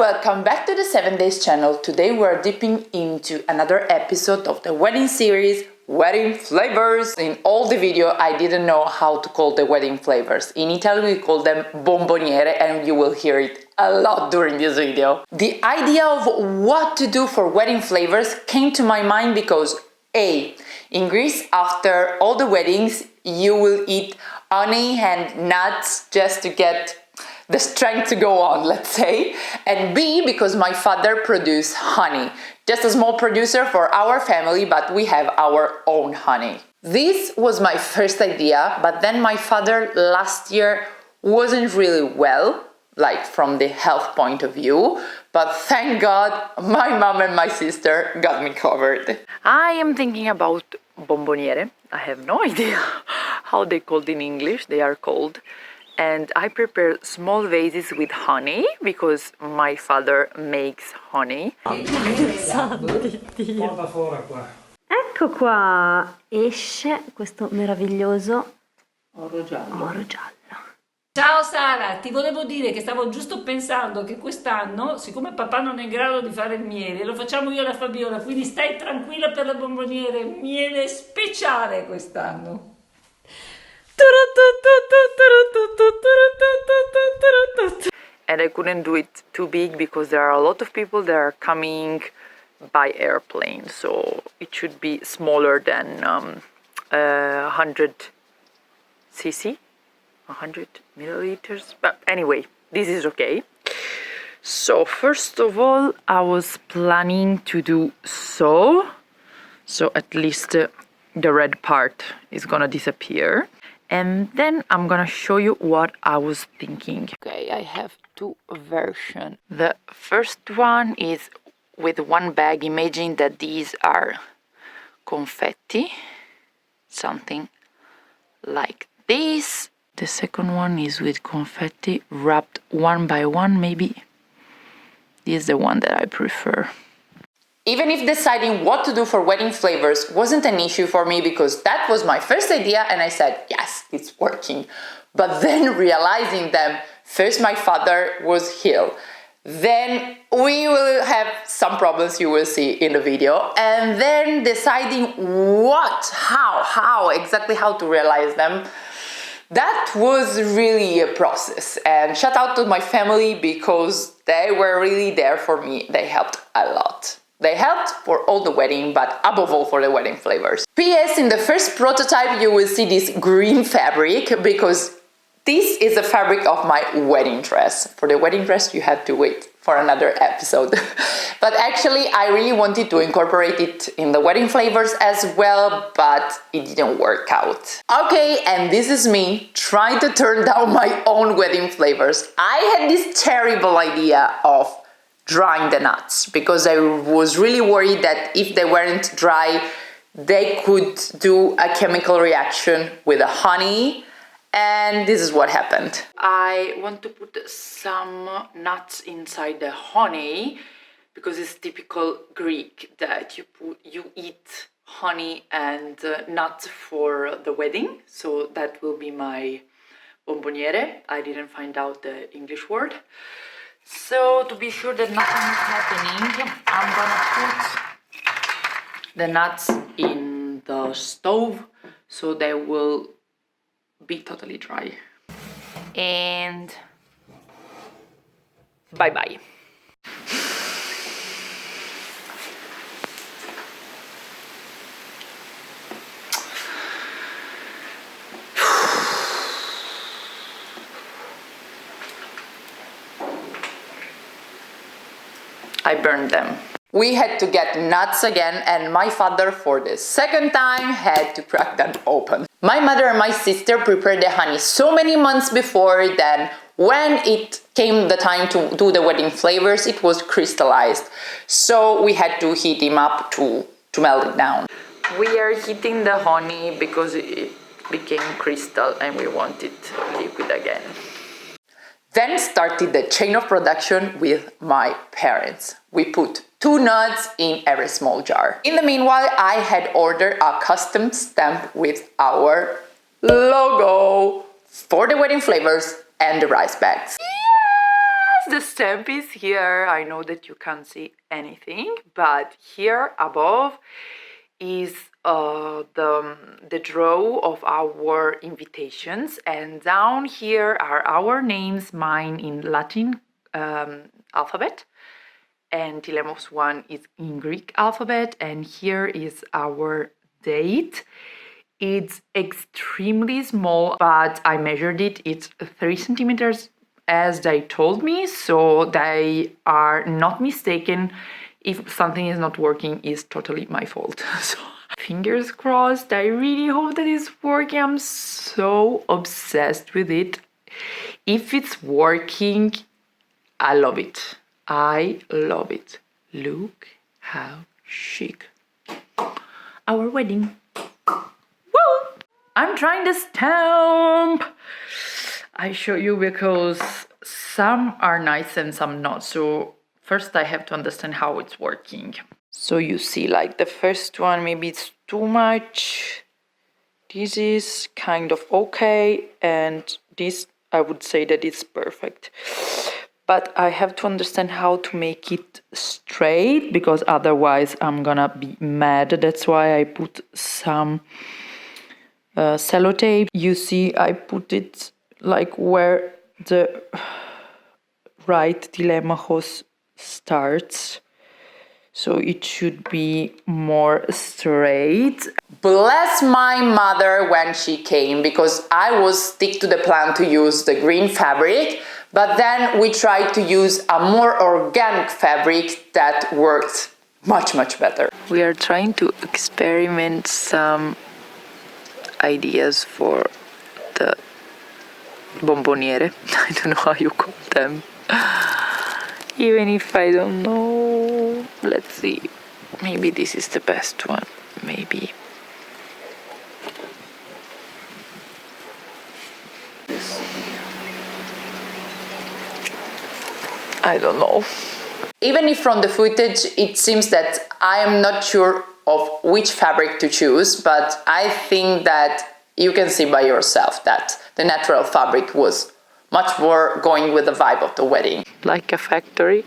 welcome back to the 7 Days channel. Today we're dipping into another episode of the wedding series, Wedding Flavors. In all the video I didn't know how to call the wedding flavors. In Italy we call them bomboniere, and you will hear it a lot during this video. The idea of what to do for wedding flavors came to my mind because in Greece, after all the weddings, you will eat honey and nuts just to get the strength to go on, let's say. And B, because my father produced honey. Just a small producer for our family, but we have our own honey. This was my first idea, but then my father last year wasn't really well, like from the health point of view, but thank God my mom and my sister got me covered. I am thinking about bomboniere. I have no idea how they called in English. They are called. And I prepared small vases with honey because my father makes honey. Ecco qua esce questo meraviglioso Oro giallo. Ciao Sara, ti volevo dire che stavo giusto pensando che quest'anno, siccome papà non è in grado di fare il miele, lo facciamo io e la Fabiola, quindi stai tranquilla per le bomboniere, miele speciale quest'anno. And I couldn't do it too big because there are a lot of people that are coming by airplane, so it should be smaller than 100 cc, 100 milliliters, but anyway, this is okay. So first of all, I was planning to do so at least the red part is gonna disappear. And then I'm gonna show you what I was thinking. Okay, I have two versions. The first one is with one bag. Imagine that these are confetti, something like this. The second one is with confetti wrapped one by one, maybe. This is the one that I prefer. Even if deciding what to do for wedding flavors wasn't an issue for me because that was my first idea and I said, yes, it's working. But then realizing them, first my father was ill. Then we will have some problems you will see in the video. And then deciding how exactly how to realize them. That was really a process, and shout out to my family because they were really there for me. They helped a lot. They helped for all the wedding, but above all for the wedding flavors. P.S. In the first prototype you will see this green fabric because this is the fabric of my wedding dress. For the wedding dress you have to wait for another episode. But actually I really wanted to incorporate it in the wedding flavors as well, but it didn't work out. Okay, and this is me trying to turn down my own wedding flavors. I had this terrible idea of drying the nuts because I was really worried that if they weren't dry, they could do a chemical reaction with the honey. And this is what happened. I want to put some nuts inside the honey because it's typical Greek that you eat honey and nuts for the wedding. So that will be my bomboniere. I didn't find out the English word. So to be sure that nothing is happening, I'm gonna put the nuts in the stove so they will be totally dry. And bye bye. I burned them. We had to get nuts again, and my father for the second time had to crack them open. My mother and my sister prepared the honey so many months before that when it came the time to do the wedding flavors, it was crystallized. So we had to heat him up to melt it down. We are heating the honey because it became crystal and we want it liquid again. Then started the chain of production with my parents. We put 2 nuts in every small jar. In the meanwhile, I had ordered a custom stamp with our logo for the wedding flavors and the rice bags. the stamp is here. I know that you can't see anything, but here above is the draw of our invitations, and down here are our names, mine in Latin alphabet, and Tilemov's one is in Greek alphabet, and here is our date. It's extremely small, but I measured it. It's 3 centimeters as they told me, so they are not mistaken. If something is not working, it's totally my fault. So fingers crossed. I really hope that it's working. I'm so obsessed with it. If it's working, I love it. I love it. Look how chic. Our wedding. Woo! I'm trying the stamp. I show you because some are nice and some not. So first I have to understand how it's working. So you see, like the first one, maybe it's too much. This is kind of okay, and this I would say that it's perfect. But I have to understand how to make it straight, because otherwise I'm gonna be mad. That's why I put some sellotape. You see, I put it like where the right Telemachos starts. So it should be more straight. Bless my mother when she came, because I was stick to the plan to use the green fabric, but then we tried to use a more organic fabric that worked much better. We are trying to experiment some ideas for the bomboniere. I don't know how you call them. Even if I don't know, let's see. Maybe this is the best one. Maybe. I don't know. Even if from the footage it seems that I am not sure of which fabric to choose, but I think that you can see by yourself that the natural fabric was much more going with the vibe of the wedding. Like a factory.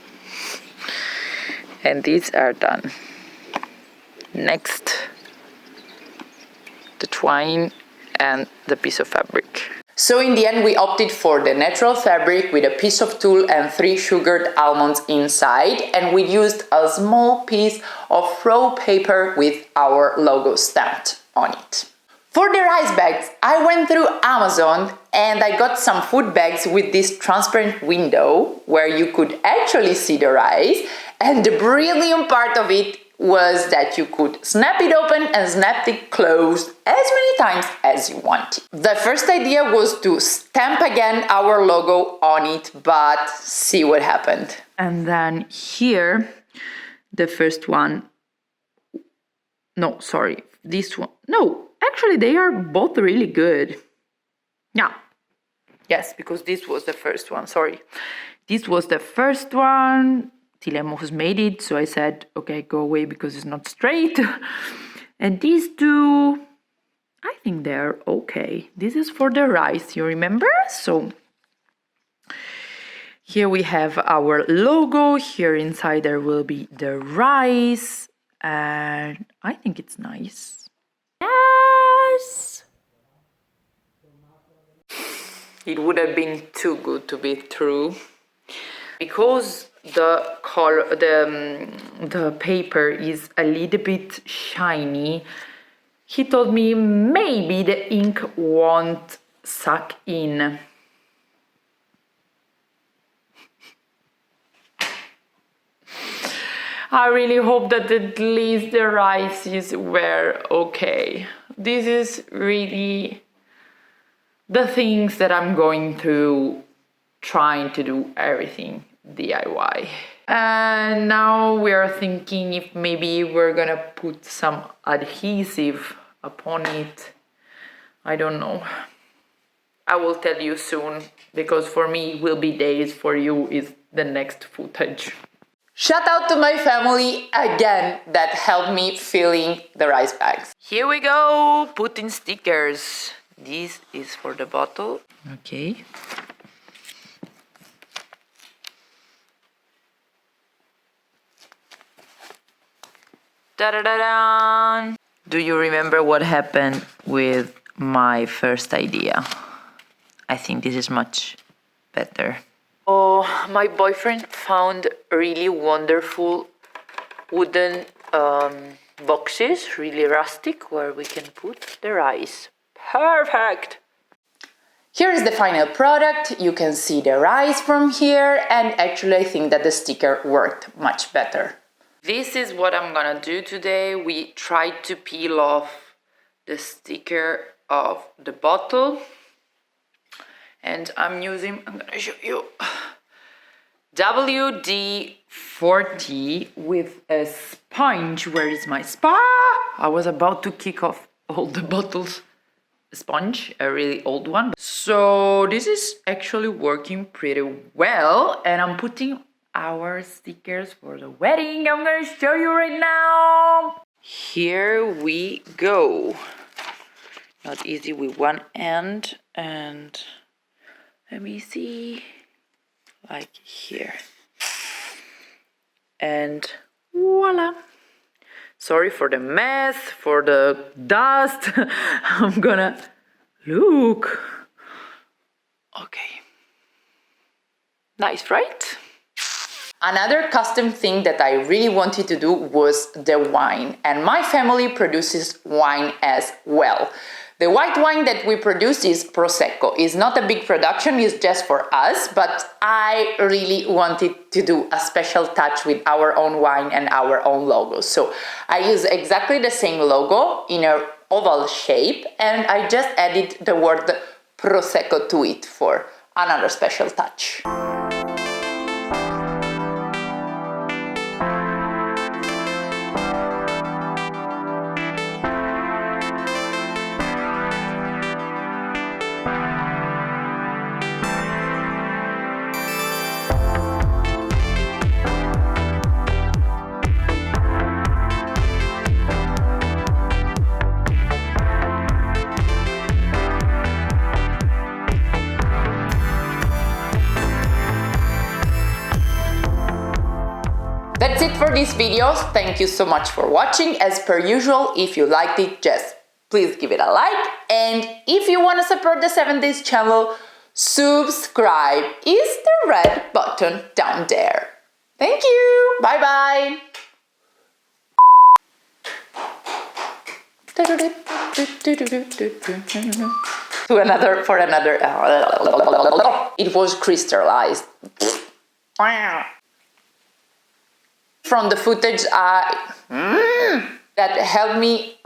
And these are done. Next, the twine and the piece of fabric. So in the end we opted for the natural fabric with a piece of tulle and 3 sugared almonds inside, and we used a small piece of raw paper with our logo stamped on it. For the rice bags, I went through Amazon and I got some food bags with this transparent window where you could actually see the rice, and the brilliant part of it was that you could snap it open and snap it closed as many times as you wanted. The first idea was to stamp again our logo on it, but see what happened. And then here, the first one, no, sorry, this one, no, actually they are both really good. Yeah, yes, because this was the first one, sorry. This was the first one. Tilemos made it, so I said, okay, go away because it's not straight. And these two, I think they're okay. This is for the rice, you remember? So here we have our logo. Here inside there will be the rice, and I think it's nice. Yes! It would have been too good to be true. Because the color, the paper is a little bit shiny, he told me maybe the ink won't suck in. I really hope that at least the rices were okay. This is really the things that I'm going through, trying to do everything DIY. And now we are thinking if maybe we're gonna put some adhesive upon it. I don't know. I will tell you soon, because for me it will be days, for you is the next footage. Shout out to my family again that helped me filling the rice bags. Here we go, putting stickers. This is for the bottle. Okay. Ta-da-da-da! Do you remember what happened with my first idea? I think this is much better. Oh, my boyfriend found really wonderful wooden boxes, really rustic, where we can put the rice. Perfect! Here is the final product. You can see the rice from here, and actually I think that the sticker worked much better. This is what I'm gonna do today. We tried to peel off the sticker of the bottle, and I'm gonna show you WD-40 with a sponge. Where is my sponge? I was about to kick off all the bottles. A sponge, a really old one. So this is actually working pretty well, and I'm putting our stickers for the wedding. I'm gonna show you right now. Here we go. Not easy with one end, and let me see, like here, and voila. Sorry for the mess, for the dust. I'm gonna look. Okay. Nice, right? Another custom thing that I really wanted to do was the wine, and my family produces wine as well. The white wine that we produce is Prosecco. It's not a big production, it's just for us, but I really wanted to do a special touch with our own wine and our own logo. So I use exactly the same logo in an oval shape, and I just added the word Prosecco to it for another special touch. That's it for this video. Thank you so much for watching. As per usual, if you liked it, just please give it a like. And if you want to support the 7 Days channel, subscribe is the red button down there. Thank you. Bye bye. For another. It was crystallized. From the footage that helped me